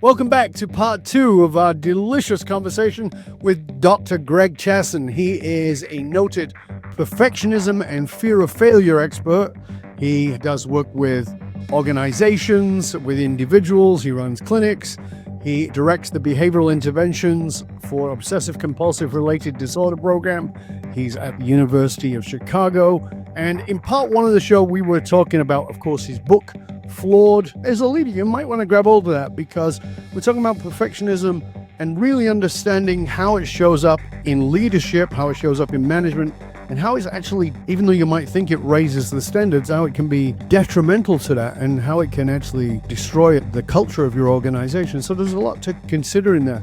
Welcome back to part 2 of our delicious conversation with Dr. Greg Chasson. He is a noted perfectionism and fear of failure expert. He does work with organizations, with individuals. He runs clinics. He directs the behavioral interventions for obsessive compulsive related disorder program. He's at the University of Chicago. And in part 1 of the show, we were talking about, of course, his book, Flawed. As a leader, you might want to grab hold of that because we're talking about perfectionism and really understanding how it shows up in leadership, how it shows up in management, and how it's actually, even though you might think it raises the standards, how it can be detrimental to that and how it can actually destroy the culture of your organization. So there's a lot to consider in there.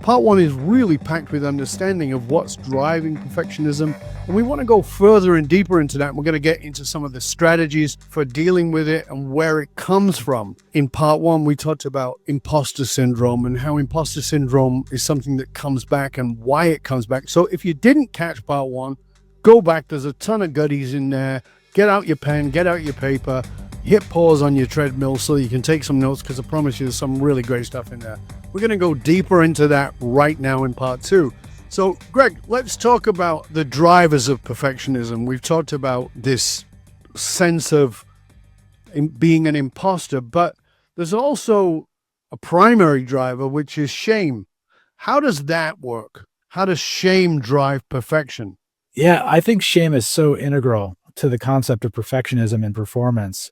Part 1 is really packed with understanding of what's driving perfectionism. And we want to go further and deeper into that. We're going to get into some of the strategies for dealing with it and where it comes from. In part 1, we talked about imposter syndrome and how imposter syndrome is something that comes back and why it comes back. So if you didn't catch part 1, go back. There's a ton of goodies in there. Get out your pen, get out your paper, hit pause on your treadmill so you can take some notes because I promise you there's some really great stuff in there. We're going to go deeper into that right now in part 2. So, Greg, let's talk about the drivers of perfectionism. We've talked about this sense of being an imposter, but there's also a primary driver, which is shame. How does that work? How does shame drive perfection? Yeah, I think shame is so integral to the concept of perfectionism and performance.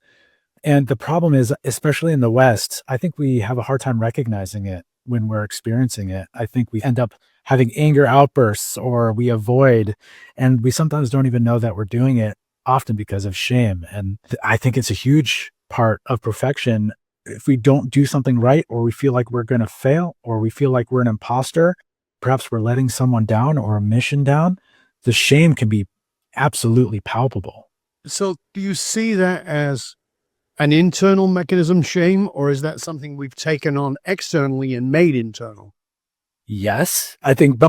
And the problem is, especially in the West, I think we have a hard time recognizing it when we're experiencing it. I think we end up having anger outbursts or we avoid, and we sometimes don't even know that we're doing it, often because of shame. And I think it's a huge part of perfection. If we don't do something right, or we feel like we're going to fail, or we feel like we're an imposter, perhaps we're letting someone down or a mission down, the shame can be absolutely palpable. So do you see that as an internal mechanism, shame, or is that something we've taken on externally and made internal? Yes, I think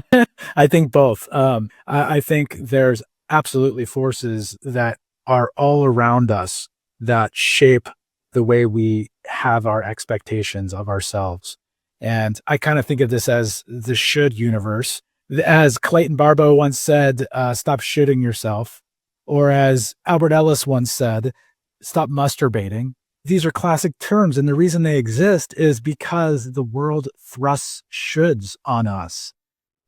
I think both. I think there's absolutely forces that are all around us that shape the way we have our expectations of ourselves. And I kind of think of this as the should universe. As Clayton Barbeau once said, stop shitting yourself. Or as Albert Ellis once said, stop masturbating. These are classic terms, and the reason they exist is because the world thrusts shoulds on us.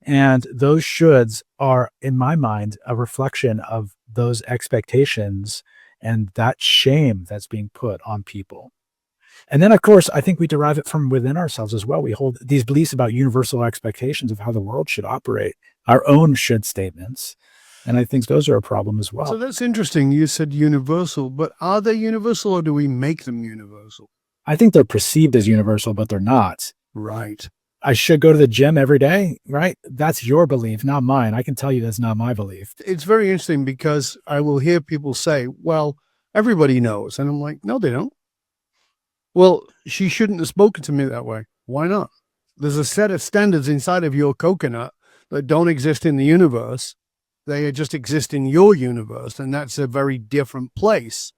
And those shoulds are, in my mind, a reflection of those expectations and that shame that's being put on people. And then, of course, I think we derive it from within ourselves as well. We hold these beliefs about universal expectations of how the world should operate, our own should statements. And I think those are a problem as well. So that's interesting. You said universal, but are they universal or do we make them universal? I think they're perceived as universal, but they're not. Right. I should go to the gym every day, right? That's your belief, not mine. I can tell you that's not my belief. It's very interesting because I will hear people say, well, everybody knows. And I'm like, no, they don't. Well, she shouldn't have spoken to me that way. Why not? There's a set of standards inside of your coconut that don't exist in the universe. They just exist in your universe, and that's a very different place.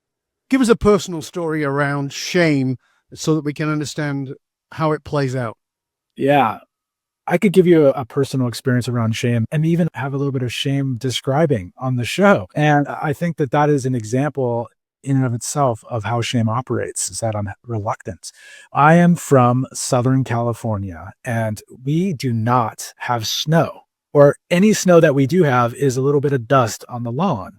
Give us a personal story around shame so that we can understand how it plays out. Yeah. I could give you a personal experience around shame and even have a little bit of shame describing on the show. And I think that that is an example in and of itself of how shame operates, is that I'm reluctant. I am from Southern California, and we do not have snow. Or any snow that we do have is a little bit of dust on the lawn.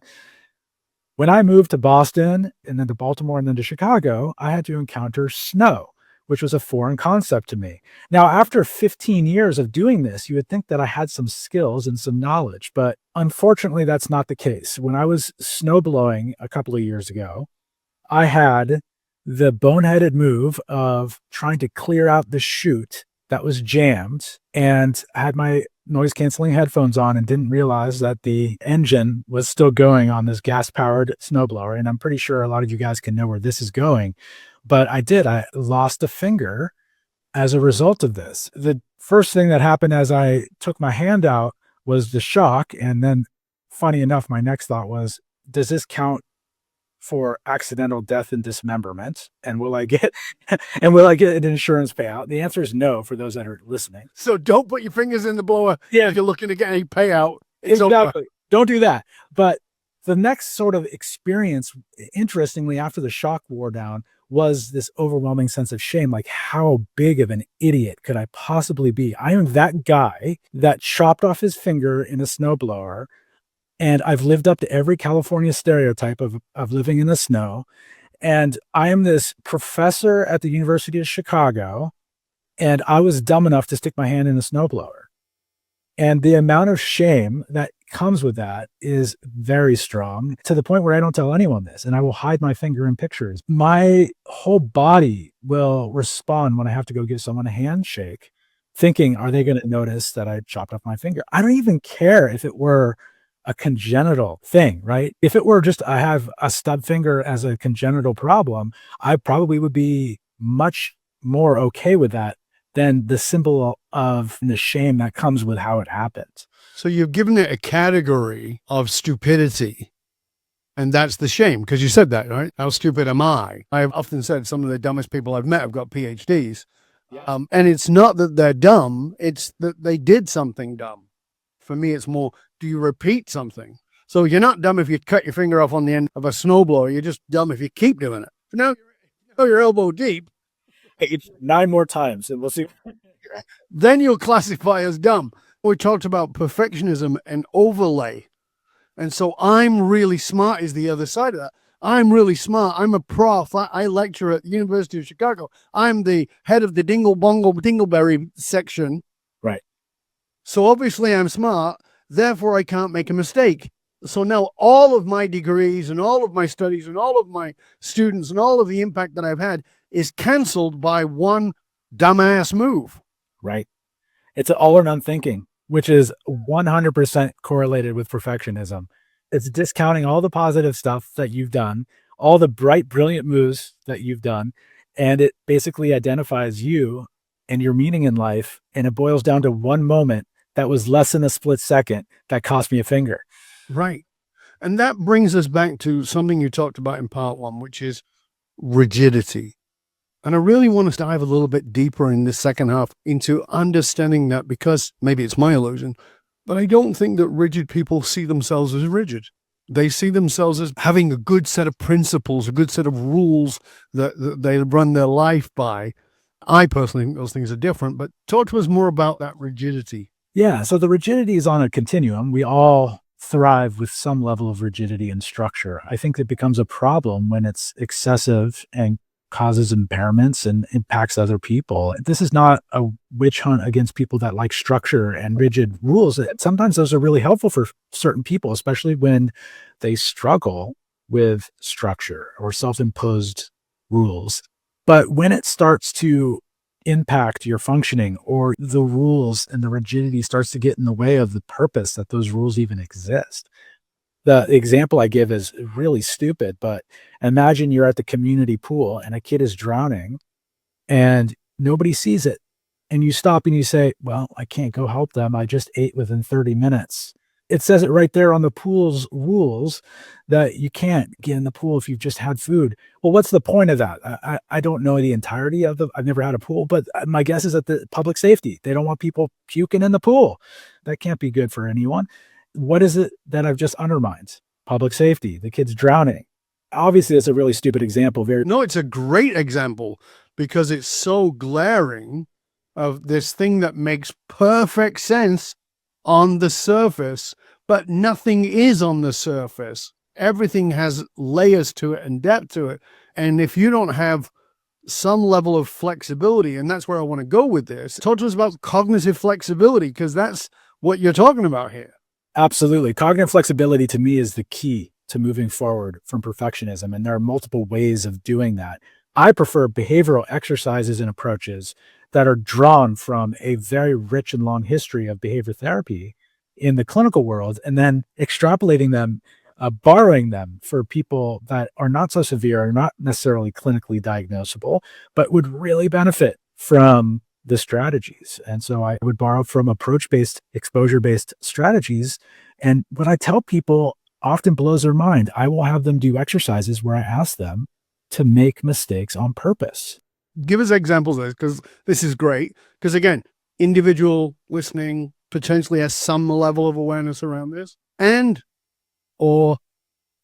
When I moved to Boston and then to Baltimore and then to Chicago, I had to encounter snow, which was a foreign concept to me. Now, after 15 years of doing this, you would think that I had some skills and some knowledge, but unfortunately, that's not the case. When I was snowblowing a couple of years ago, I had the boneheaded move of trying to clear out the chute that was jammed, and I had my noise canceling headphones on and didn't realize that the engine was still going on this gas powered snowblower. And I'm pretty sure a lot of you guys can know where this is going, but I lost a finger as a result of this. The first thing that happened as I took my hand out was the shock. And then funny enough, my next thought was, does this count for accidental death and dismemberment? And will I get and will I get an insurance payout? The answer is no for those that are listening. So don't put your fingers in the blower Yeah, if you're looking to get any payout. It's over. exactly. Don't do that. But the next sort of experience, interestingly, after the shock wore down, was this overwhelming sense of shame. Like, how big of an idiot could I possibly be? I am that guy that chopped off his finger in a snowblower, and I've lived up to every California stereotype of living in the snow. And I am this professor at the University of Chicago, and I was dumb enough to stick my hand in a snowblower. And the amount of shame that comes with that is very strong, to the point where I don't tell anyone this, and I will hide my finger in pictures. My whole body will respond when I have to go give someone a handshake, thinking, are they going to notice that I chopped off my finger? I don't even care if it were a congenital thing, right? If it were just I have a stub finger as a congenital problem, I probably would be much more okay with that than the symbol of the shame that comes with how it happened. So you've given it a category of stupidity. And that's the shame, because you said that, right? How stupid am I? I've often said some of the dumbest people I've met have got PhDs. Yeah. And it's not that they're dumb, it's that they did something dumb. For me, it's more, do you repeat something? So you're not dumb if you cut your finger off on the end of a snowblower. You're just dumb if you keep doing it. Now you're elbow deep. Hey, 9 more times and we'll see. Then you'll classify as dumb. We talked about perfectionism and overlay. And so I'm really smart is the other side of that. I'm really smart. I'm a prof. I lecture at the University of Chicago. I'm the head of the Dingle Bongle Dingleberry section. Right. So obviously I'm smart. Therefore, I can't make a mistake. So now all of my degrees and all of my studies and all of my students and all of the impact that I've had is canceled by one dumbass move. Right. It's an all or none thinking, which is 100% correlated with perfectionism. It's discounting all the positive stuff that you've done, all the bright, brilliant moves that you've done, and it basically identifies you and your meaning in life, and it boils down to one moment that was less than a split second that cost me a finger. Right. And that brings us back to something you talked about in part one, which is rigidity. And I really want to dive a little bit deeper in this second half into understanding that, because maybe it's my illusion, but I don't think that rigid people see themselves as rigid. They see themselves as having a good set of principles, a good set of rules that they run their life by. I personally think those things are different, but talk to us more about that rigidity. Yeah. So the rigidity is on a continuum. We all thrive with some level of rigidity and structure. I think it becomes a problem when it's excessive and causes impairments and impacts other people. This is not a witch hunt against people that like structure and rigid rules. Sometimes those are really helpful for certain people, especially when they struggle with structure or self-imposed rules. But when it starts to impact your functioning, or the rules and the rigidity starts to get in the way of the purpose that those rules even exist. The example I give is really stupid, but imagine you're at the community pool and a kid is drowning and nobody sees it. And you stop and you say, well, I can't go help them. I just ate within 30 minutes. It says it right there on the pool's rules that you can't get in the pool if you've just had food. Well, what's the point of that? I don't know the entirety of I've never had a pool, but my guess is that the public safety, they don't want people puking in the pool. That can't be good for anyone. What is it that I've just undermined? Public safety, the kid's drowning. Obviously, that's a really stupid example. No, it's a great example because it's so glaring of this thing that makes perfect sense on the surface, but nothing is on the surface. Everything has layers to it and depth to it. And if you don't have some level of flexibility, and that's where I want to go with this, talk to us about cognitive flexibility, because that's what you're talking about here. Absolutely. Cognitive flexibility to me is the key to moving forward from perfectionism. And there are multiple ways of doing that. I prefer behavioral exercises and approaches that are drawn from a very rich and long history of behavior therapy in the clinical world, and then extrapolating them, borrowing them for people that are not so severe, or not necessarily clinically diagnosable, but would really benefit from the strategies. And so I would borrow from approach-based, exposure-based strategies. And what I tell people often blows their mind. I will have them do exercises where I ask them to make mistakes on purpose. Give us examples of this, because this is great. Because again, individual listening potentially has some level of awareness around this, and or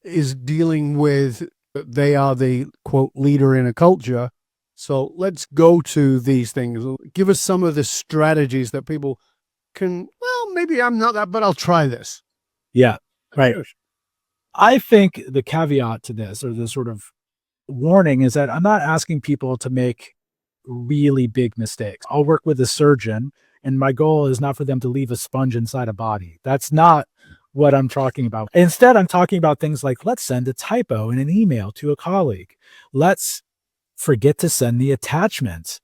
is dealing with, they are the quote leader in a culture. So let's go to these things. Give us some of the strategies that people can, well, maybe I'm not that, but I'll try this. Yeah, right. I think the caveat to this, or the sort of warning, is that I'm not asking people to make really big mistakes. I'll work with a surgeon, and my goal is not for them to leave a sponge inside a body. That's not what I'm talking about. Instead, I'm talking about things like, let's send a typo in an email to a colleague. Let's forget to send the attachment.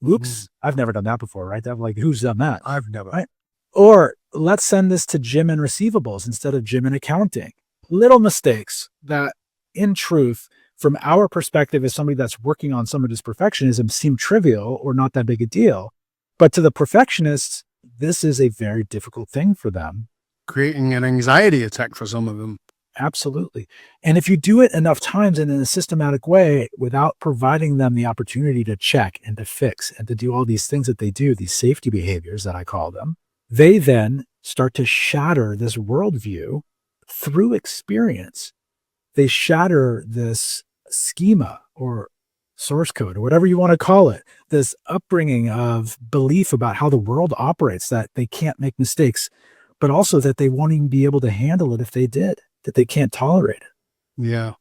Oops, I've never done that before, right? Like, who's done that? I've never. Right? Or let's send this to Jim in receivables instead of Jim in accounting. Little mistakes that, in truth, from our perspective as somebody that's working on some of this perfectionism, seem trivial or not that big a deal. But to the perfectionists, this is a very difficult thing for them. Creating an anxiety attack for some of them. Absolutely. And if you do it enough times and in a systematic way without providing them the opportunity to check and to fix and to do all these things that they do, these safety behaviors that I call them, they then start to shatter this worldview through experience. They shatter this schema or source code or whatever you want to call it, this upbringing of belief about how the world operates, that they can't make mistakes, but also that they won't even be able to handle it if they did, that they can't tolerate it. Yeah.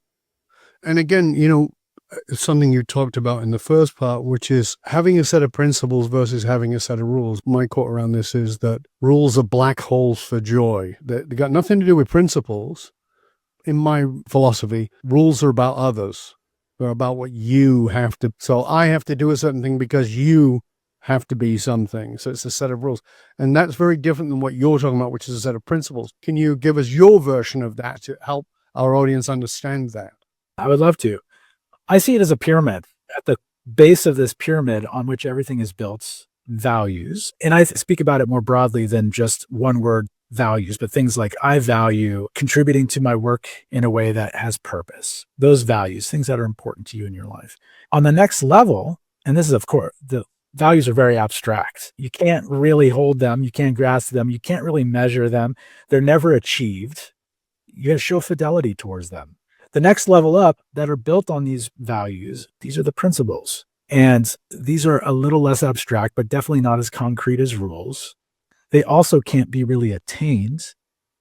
And again, something you talked about in the first part, which is having a set of principles versus having a set of rules. My quote around this is that rules are black holes for joy. They got nothing to do with principles. In my philosophy, rules are about others. They're about what you have to. So I have to do a certain thing because you have to be something. So it's a set of rules. And that's very different than what you're talking about, which is a set of principles. Can you give us your version of that to help our audience understand that? I would love to. I see it as a pyramid. At the base of this pyramid on which everything is built, values. And I speak about it more broadly than just one word, values, but things like I value contributing to my work in a way that has purpose. Those values, things that are important to you in your life. On the next level, and this is, of course, the values are very abstract. You can't really hold them. You can't grasp them. You can't really measure them. They're never achieved. You got to show fidelity towards them. The next level up that are built on these values, these are the principles. And these are a little less abstract, but definitely not as concrete as rules. They also can't be really attained.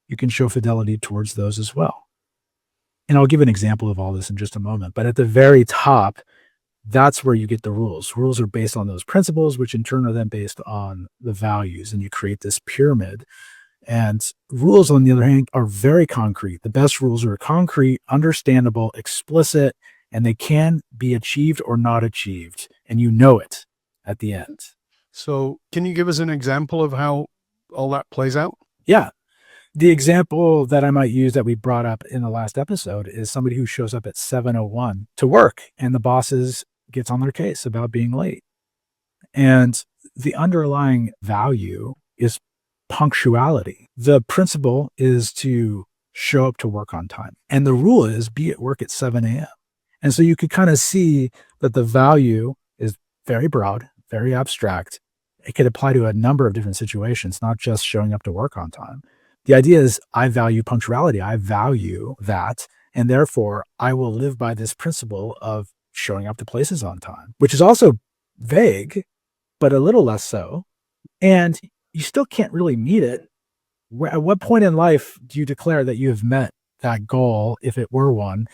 You can show fidelity towards those as well. And I'll give an example of all this in just a moment. But at the very top, that's where you get the rules. Rules are based on those principles, which in turn are then based on the values. And you create this pyramid. And rules, on the other hand, are very concrete. The best rules are concrete, understandable, explicit, and they can be achieved or not achieved. And you know it at the end. So can you give us an example of how all that plays out? Yeah. The example that I might use that we brought up in the last episode is somebody who shows up at 7:01 to work and the bosses gets on their case about being late. And the underlying value is punctuality. The principle is to show up to work on time. And the rule is be at work at 7 a.m. And so you could kind of see that the value is very broad, very abstract. It could apply to a number of different situations, not just showing up to work on time. The idea is I value punctuality. I value that. And therefore, I will live by this principle of showing up to places on time, which is also vague, but a little less so. And you still can't really meet it. At what point in life do you declare that you have met that goal, if it were one,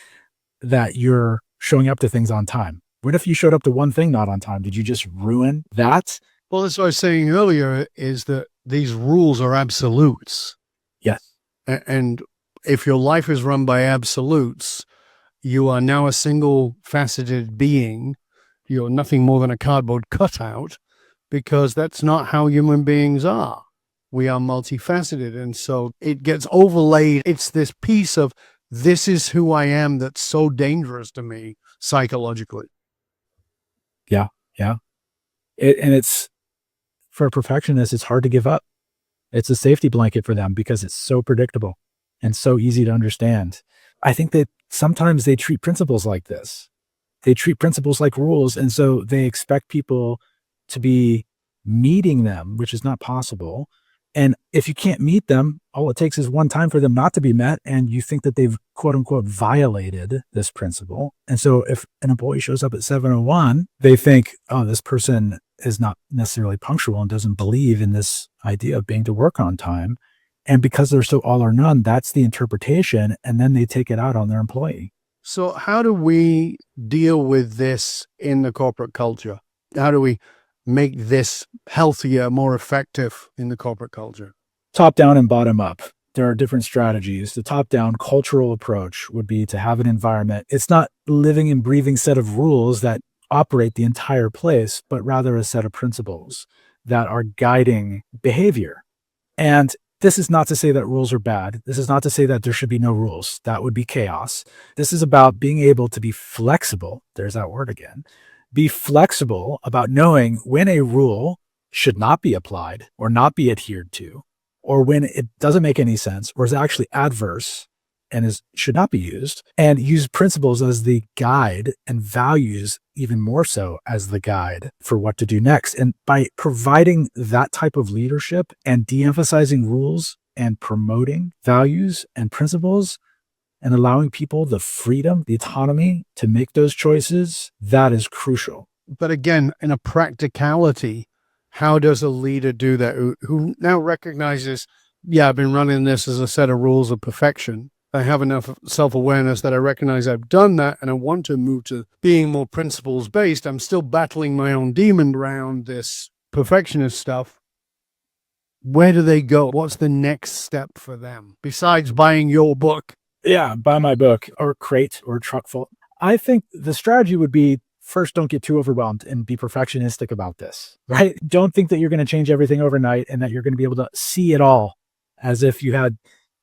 that you're showing up to things on time? What if you showed up to one thing not on time? Did you just ruin that? Well, that's what I was saying earlier, is that these rules are absolutes. Yes. And if your life is run by absolutes, you are now a single faceted being. You're nothing more than a cardboard cutout, because that's not how human beings are. We are multifaceted. And so it gets overlaid. It's this piece of, this is who I am, that's so dangerous to me psychologically. Yeah. Yeah. It's, for a perfectionist, it's hard to give up. It's a safety blanket for them because it's so predictable and so easy to understand. I think that sometimes they treat principles like this. They treat principles like rules. And so they expect people to be meeting them, which is not possible. And if you can't meet them, all it takes is one time for them not to be met. And you think that they've quote unquote violated this principle. And so if an employee shows up at 7:01, they think, oh, this person is not necessarily punctual and doesn't believe in this idea of being to work on time. And because they're so all or none, that's the interpretation. And then they take it out on their employee. So how do we deal with this in the corporate culture? How do we make this healthier, more effective in the corporate culture? Top down and bottom up. There are different strategies. The top down cultural approach would be to have an environment. It's not living and breathing set of rules that operate the entire place, but rather a set of principles that are guiding behavior. And this is not to say that rules are bad. This is not to say that there should be no rules. That would be chaos. This is about being able to be flexible. There's that word again. Be flexible about knowing when a rule should not be applied or not be adhered to, or when it doesn't make any sense or is actually adverse and should not be used, and use principles as the guide and values even more so as the guide for what to do next. And by providing that type of leadership and de-emphasizing rules and promoting values and principles and allowing people the freedom, the autonomy to make those choices, that is crucial. But again, in a practicality, how does a leader do that who now recognizes, yeah, I've been running this as a set of rules of perfection. I have enough self-awareness that I recognize I've done that and I want to move to being more principles-based. I'm still battling my own demon around this perfectionist stuff. Where do they go? What's the next step for them besides buying your book? Yeah, buy my book or crate or truck full. I think the strategy would be, first, don't get too overwhelmed and be perfectionistic about this, right? Don't think that you're going to change everything overnight and that you're going to be able to see it all as if you had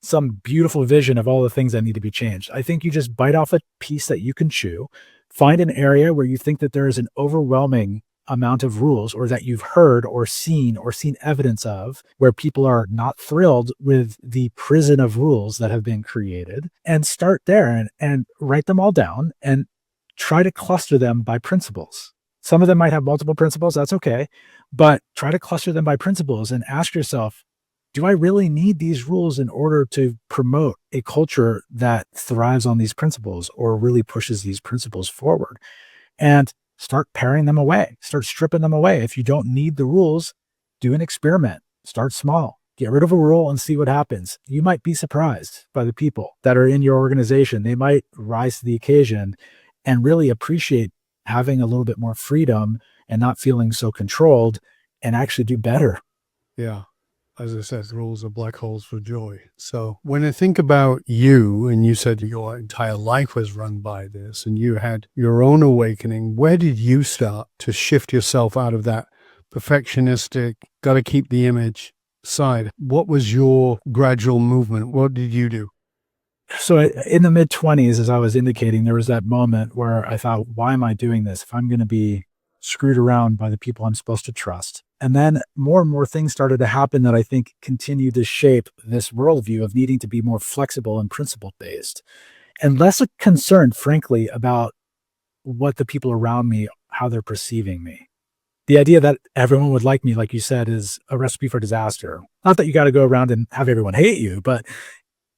some beautiful vision of all the things that need to be changed. I think you just bite off a piece that you can chew, find an area where you think that there is an overwhelming amount of rules, or that you've heard or seen evidence of, where people are not thrilled with the prison of rules that have been created, and start there and write them all down and try to cluster them by principles. Some of them might have multiple principles, that's okay, but try to cluster them by principles and ask yourself, do I really need these rules in order to promote a culture that thrives on these principles or really pushes these principles forward? And start paring them away, start stripping them away. If you don't need the rules, do an experiment, start small, get rid of a rule and see what happens. You might be surprised by the people that are in your organization. They might rise to the occasion and really appreciate having a little bit more freedom and not feeling so controlled and actually do better. Yeah. As I said, rules are black holes for joy. So when I think about you, and you said your entire life was run by this, and you had your own awakening, where did you start to shift yourself out of that perfectionistic, got to keep the image side? What was your gradual movement? What did you do? So in the mid-20s, as I was indicating, there was that moment where I thought, why am I doing this if I'm going to be screwed around by the people I'm supposed to trust? And then more and more things started to happen that I think continue to shape this worldview of needing to be more flexible and principle-based, and less concerned, frankly, about what the people around me, how they're perceiving me. The idea that everyone would like me, like you said, is a recipe for disaster. Not that you got to go around and have everyone hate you, but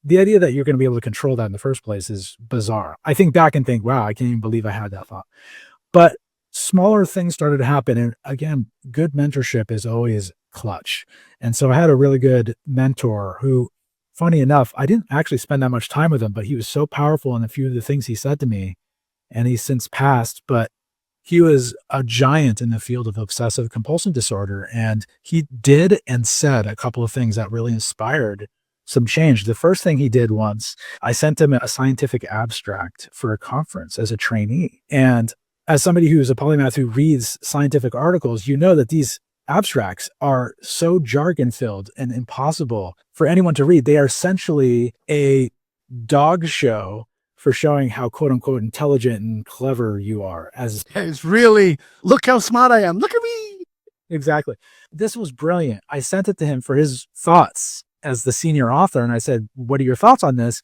the idea that you're going to be able to control that in the first place is bizarre. I think back and think, wow, I can't even believe I had that thought. But smaller things started to happen. And again, good mentorship is always clutch. And so I had a really good mentor who, funny enough, I didn't actually spend that much time with him, but he was so powerful in a few of the things he said to me. And he's since passed, but he was a giant in the field of obsessive compulsive disorder. And he did and said a couple of things that really inspired some change. The first thing he did once, I sent him a scientific abstract for a conference as a trainee. And as somebody who's a polymath who reads scientific articles, you know that these abstracts are so jargon filled and impossible for anyone to read. They are essentially a dog show for showing how quote unquote intelligent and clever you are. As It's really, look how smart I am. Look at me. exactly. This was brilliant. I sent it to him for his thoughts. as the senior author, and I said, what are your thoughts on this?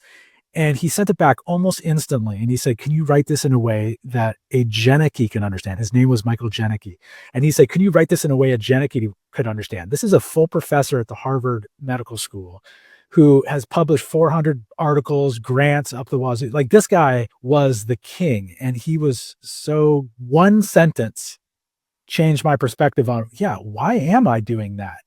And he sent it back almost instantly. And he said, can you write this in a way that a Janicki can understand? His name was Michael Janicki. And he said, can you write this in a way a Janicki could understand? This is a full professor at the Harvard Medical School who has published 400 articles, grants up the wazoo. Like, this guy was the king. And he was so, one sentence changed my perspective on, yeah, why am I doing that?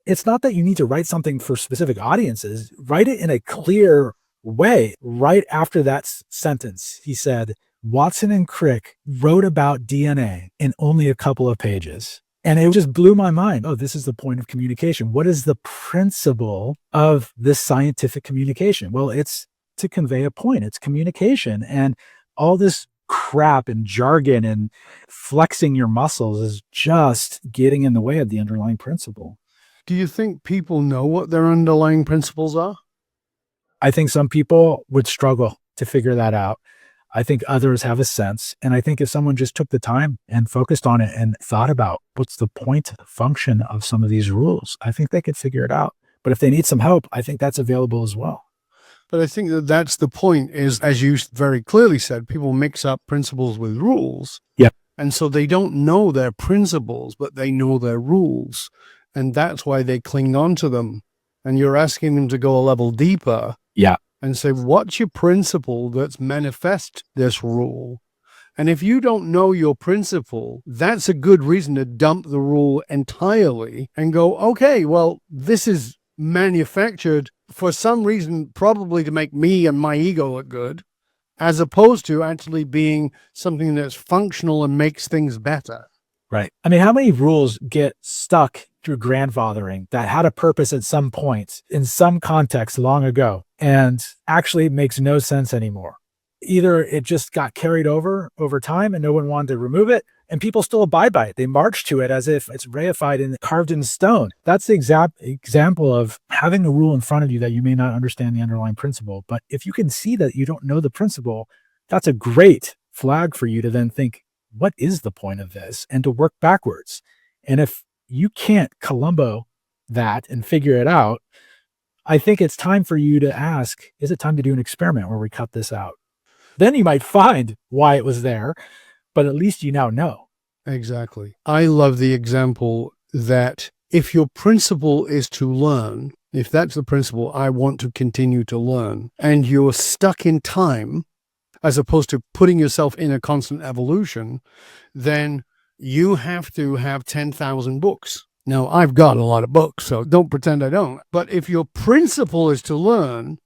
It's not that you need to write something for specific audiences. Write it in a clear way. Right after that sentence, he said, Watson and Crick wrote about DNA in only a couple of pages. And it just blew my mind. Oh, this is the point of communication. What is the principle of this scientific communication? Well, it's to convey a point. It's communication. And all this crap and jargon and flexing your muscles is just getting in the way of the underlying principle. Do you think people know what their underlying principles are? I think some people would struggle to figure that out. I think others have a sense. And I think if someone just took the time and focused on it and thought about what's the point, function of some of these rules, I think they could figure it out. But if they need some help, I think that's available as well. But I think that that's the point is, as you very clearly said, people mix up principles with rules. Yeah. And so they don't know their principles, but they know their rules. And that's why they cling on to them. And you're asking them to go a level deeper. Yeah. And say, what's your principle that's manifest this rule? And if you don't know your principle, that's a good reason to dump the rule entirely and go, okay, well, this is manufactured for some reason, probably to make me and my ego look good, as opposed to actually being something that's functional and makes things better. Right. I mean, how many rules get stuck through grandfathering that had a purpose at some point in some context long ago and actually makes no sense anymore? Either it just got carried over time and no one wanted to remove it, and people still abide by it. They march to it as if it's reified and carved in stone. That's the exact example of having a rule in front of you that you may not understand the underlying principle. But if you can see that you don't know the principle, that's a great flag for you to then think, what is the point of this? And to work backwards. And if you can't Columbo that and figure it out, I think it's time for you to ask, is it time to do an experiment where we cut this out? Then you might find why it was there, but at least you now know. Exactly. I love the example that if your principle is to learn, if that's the principle, I want to continue to learn, and you're stuck in time, as opposed to putting yourself in a constant evolution, then you have to have 10,000 books. Now, I've got a lot of books, so don't pretend I don't. But if your principle is to learn,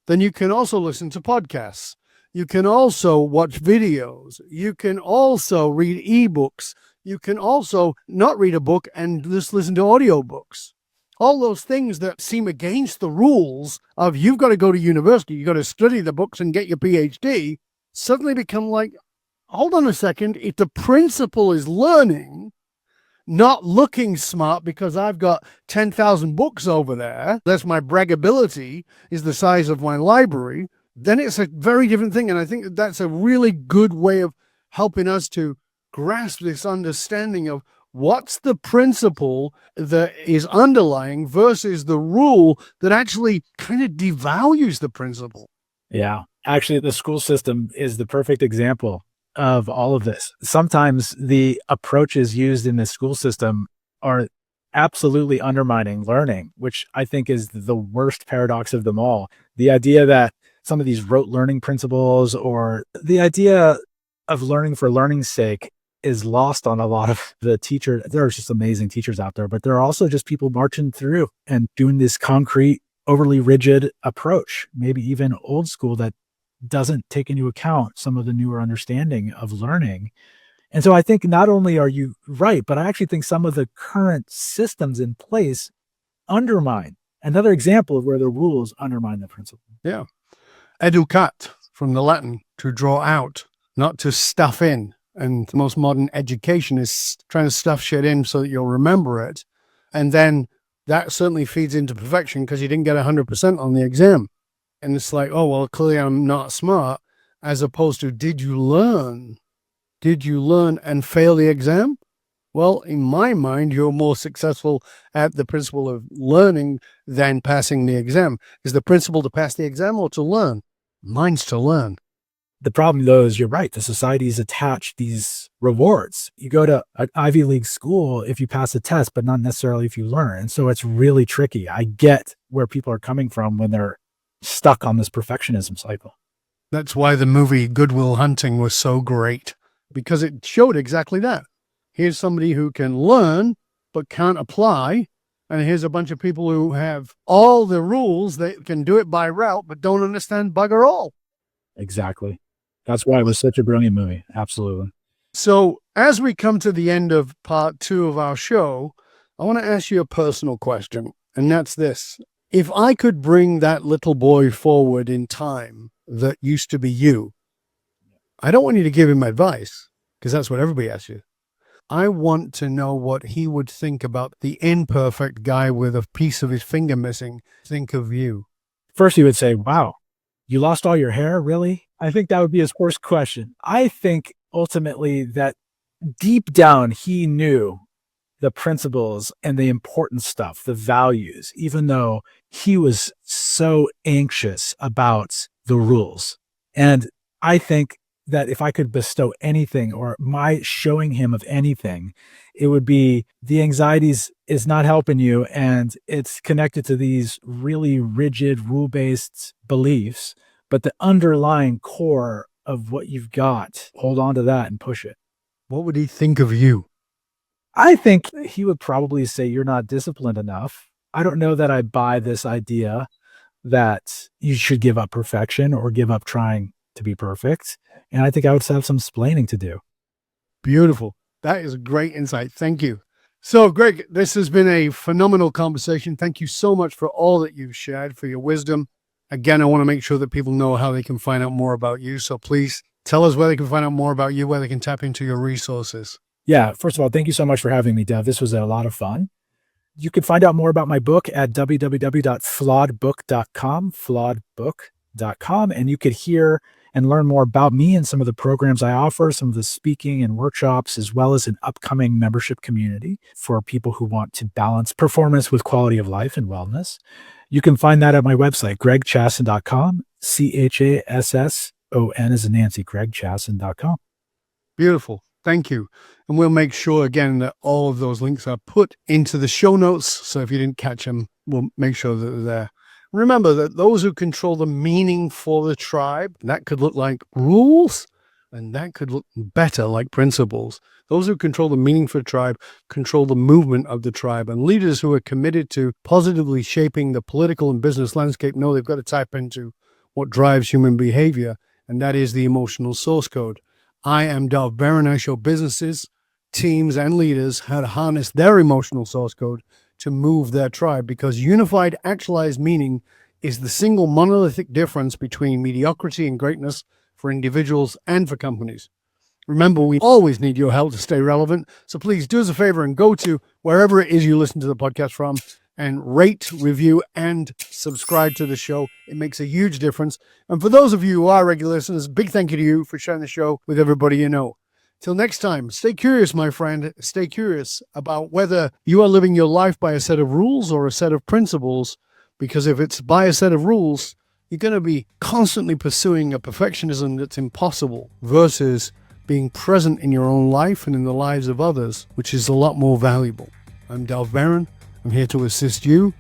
then you can also listen to podcasts. You can also watch videos. You can also read ebooks. You can also not read a book and just listen to audiobooks. All those things that seem against the rules of you've got to go to university, you've got to study the books and get your PhD, suddenly become like, hold on a second, if the principle is learning, not looking smart because I've got 10,000 books over there, that's my braggability, is the size of my library, then it's a very different thing. And I think that's a really good way of helping us to grasp this understanding of what's the principle that is underlying versus the rule that actually kind of devalues the principle. Yeah. Actually, the school system is the perfect example of all of this. Sometimes the approaches used in the school system are absolutely undermining learning, which I think is the worst paradox of them all. The idea that some of these rote learning principles or the idea of learning for learning's sake is lost on a lot of the teachers. There are just amazing teachers out there, but there are also just people marching through and doing this concrete, overly rigid approach, maybe even old school that doesn't take into account some of the newer understanding of learning. And so I think not only are you right, but I actually think some of the current systems in place undermine. Another example of where the rules undermine the principle. Yeah. Educat, from the Latin, to draw out, not to stuff in. And the most modern education is trying to stuff shit in so that you'll remember it. And then that certainly feeds into perfection because you didn't get 100% on the exam. And it's like, oh, well, clearly I'm not smart, as opposed to, did you learn? Did you learn and fail the exam? Well, in my mind, you're more successful at the principle of learning than passing the exam. Is the principle to pass the exam or to learn? Mine's to learn. The problem, though, is you're right. The societies attach these rewards. You go to an Ivy League school if you pass a test, but not necessarily if you learn. And so it's really tricky. I get where people are coming from when they're stuck on this perfectionism cycle. That's why the movie Good Will Hunting was so great, because it showed exactly that. Here's somebody who can learn but can't apply. And here's a bunch of people who have all the rules. They can do it by route, but don't understand bugger all. Exactly. That's why it was such a brilliant movie. Absolutely. So as we come to the end of part 2 of our show, I want to ask you a personal question. And that's this. If I could bring that little boy forward in time that used to be you, I don't want you to give him advice, because that's what everybody asks you. I want to know what he would think about the imperfect guy with a piece of his finger missing. Think of you. First, he would say, wow, you lost all your hair? Really? I think that would be his first question. I think ultimately that deep down, he knew the principles and the important stuff, the values, even though he was so anxious about the rules. And I think that if I could bestow anything or my showing him of anything, it would be the anxieties is not helping you. And it's connected to these really rigid rule-based beliefs, but the underlying core of what you've got, hold on to that and push it. What would he think of you? I think he would probably say, you're not disciplined enough. I don't know that I buy this idea that you should give up perfection or give up trying to be perfect. And I think I would have some explaining to do. Beautiful. That is a great insight. Thank you. So, Greg, this has been a phenomenal conversation. Thank you so much for all that you've shared, for your wisdom. Again, I want to make sure that people know how they can find out more about you. So please tell us where they can find out more about you, where they can tap into your resources. Yeah. First of all, thank you so much for having me, Dev. This was a lot of fun. You can find out more about my book at www.flawedbook.com, flawedbook.com, and you could hear and learn more about me and some of the programs I offer, some of the speaking and workshops, as well as an upcoming membership community for people who want to balance performance with quality of life and wellness. You can find that at my website, gregchasson.com, Chasson as in Nancy, gregchasson.com. Beautiful. Thank you. And we'll make sure, again, that all of those links are put into the show notes. So if you didn't catch them, we'll make sure that they're there. Remember that those who control the meaning for the tribe, that could look like rules, and that could look better like principles. Those who control the meaning for the tribe control the movement of the tribe. And leaders who are committed to positively shaping the political and business landscape know they've got to tap into what drives human behavior, and that is the emotional source code. I am Dov Barron. I show businesses, teams, and leaders how to harness their emotional source code to move their tribe, because unified actualized meaning is the single monolithic difference between mediocrity and greatness for individuals and for companies. Remember, we always need your help to stay relevant. So please do us a favor and go to wherever it is you listen to the podcast from and rate, review, and subscribe to the show. It makes a huge difference. And for those of you who are regular listeners, big thank you to you for sharing the show with everybody you know. Till next time, stay curious, my friend. Stay curious about whether you are living your life by a set of rules or a set of principles, because if it's by a set of rules, you're going to be constantly pursuing a perfectionism that's impossible versus being present in your own life and in the lives of others, which is a lot more valuable. I'm Dov Barron. I'm here to assist you,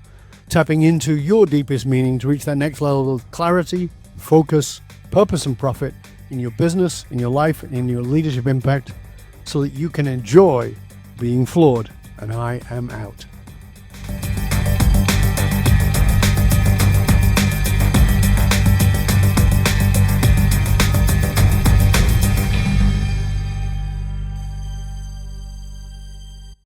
tapping into your deepest meaning to reach that next level of clarity, focus, purpose, and profit in your business, in your life, and in your leadership impact, so that you can enjoy being flawed. And I am out.